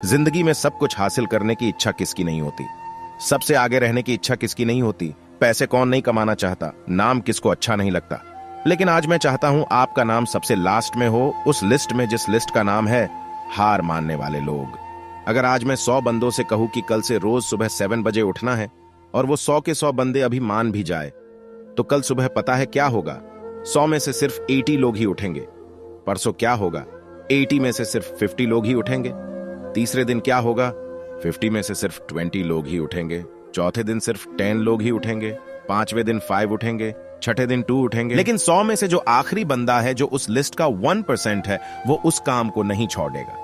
जिंदगी में सब कुछ हासिल करने की इच्छा किसकी नहीं होती। सबसे आगे रहने की इच्छा किसकी नहीं होती। पैसे कौन नहीं कमाना चाहता। नाम किसको अच्छा नहीं लगता। लेकिन आज मैं चाहता हूं आपका नाम सबसे लास्ट में हो, उस लिस्ट में जिस लिस्ट का नाम है हार मानने वाले लोग। अगर आज मैं 100 बंदों से कहूं कि कल से रोज सुबह 7 बजे उठना है और वो 100 के 100 बंदे अभी मान भी जाए, तो कल सुबह पता है क्या होगा? 100 में से सिर्फ 80 लोग ही उठेंगे। परसों क्या होगा? 80 में से सिर्फ 50 लोग ही उठेंगे। तीसरे दिन क्या होगा? 50 में से सिर्फ 20 लोग ही उठेंगे। चौथे दिन सिर्फ 10 लोग ही उठेंगे। पांचवें दिन 5 उठेंगे। छठे दिन 2 उठेंगे। लेकिन 100 में से जो आखिरी बंदा है, जो उस लिस्ट का 1% है, वो उस काम को नहीं छोड़ेगा।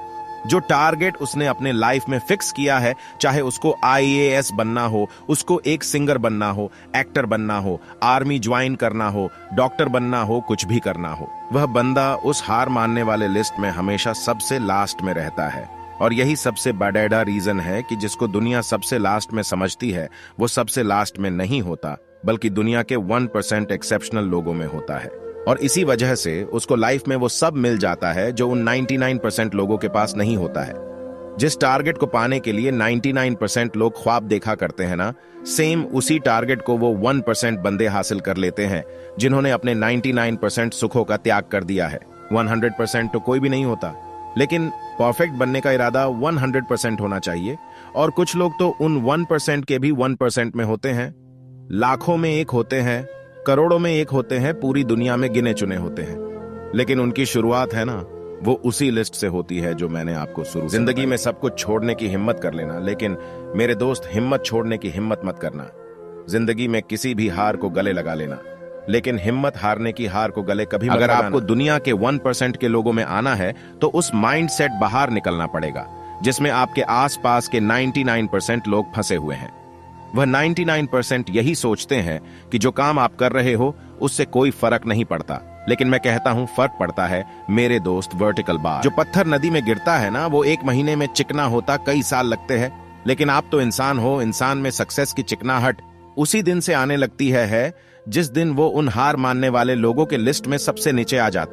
जो टारगेट उसने अपने लाइफ में फिक्स किया है, चाहे उसको IAS बनना हो, उसको एक सिंगर बनना हो, एक्टर बनना हो, आर्मी ज्वाइन करना हो, डॉक्टर बनना हो, कुछ भी करना हो, वह बंदा उस हार मानने वाले लिस्ट में हमेशा सबसे लास्ट में रहता है। और यही सबसे बड़ा रीजन है कि जिसको दुनिया सबसे लास्ट में समझती है, वो सबसे लास्ट में नहीं होता, बल्कि दुनिया के 1% एक्सेप्शनल लोगों में होता है। और इसी वजह से उसको लाइफ में वो सब मिल जाता है जो उन 99% लोगों के पास नहीं होता है। जिस टारगेट को पाने के लिए 99% लोग ख्वाब देखा करते हैं ना, सेम उसी टारगेट को वो 1% बंदे हासिल कर लेते हैं, जिन्होंने अपने 99% सुखों का त्याग कर दिया है। 100% तो कोई भी नहीं होता, लेकिन परफेक्ट बनने का इरादा 100% होना चाहिए। और कुछ लोग तो उन 1% के भी 1% में होते हैं। लाखों में एक होते हैं, करोड़ों में एक होते हैं, पूरी दुनिया में गिने चुने होते हैं। लेकिन उनकी शुरुआत है ना, वो उसी लिस्ट से होती है जो मैंने आपको शुरू। जिंदगी में सब कुछ छोड़ने की हिम्मत कर लेना, लेकिन मेरे दोस्त, हिम्मत छोड़ने की हिम्मत मत करना। जिंदगी में किसी भी हार को गले लगा लेना, लेकिन हिम्मत हारने की हार को गले कभी मत लगाना। अगर आपको दुनिया के 1% के लोगों में आना है, तो उस माइंडसेट बाहर निकलना पड़ेगा जिसमें आपके आसपास के 99% लोग फंसे हुए हैं। वह 99% यही सोचते हैं कि जो काम आप कर रहे हो उससे कोई फर्क नहीं पड़ता। लेकिन मैं कहता हूं फर्क पड़ता है मेरे दोस्त। वर्टिकल बार, जो पत्थर नदी में गिरता है ना, वो 1 महीने में चिकना होता कई साल लगते हैं। लेकिन आप तो इंसान हो, इंसान में सक्सेस की चिकनाहट उसी दिन से आने लगती है जिस दिन वो उन हार मानने वाले लोगों के लिस्ट में सबसे नीचे आ जाता।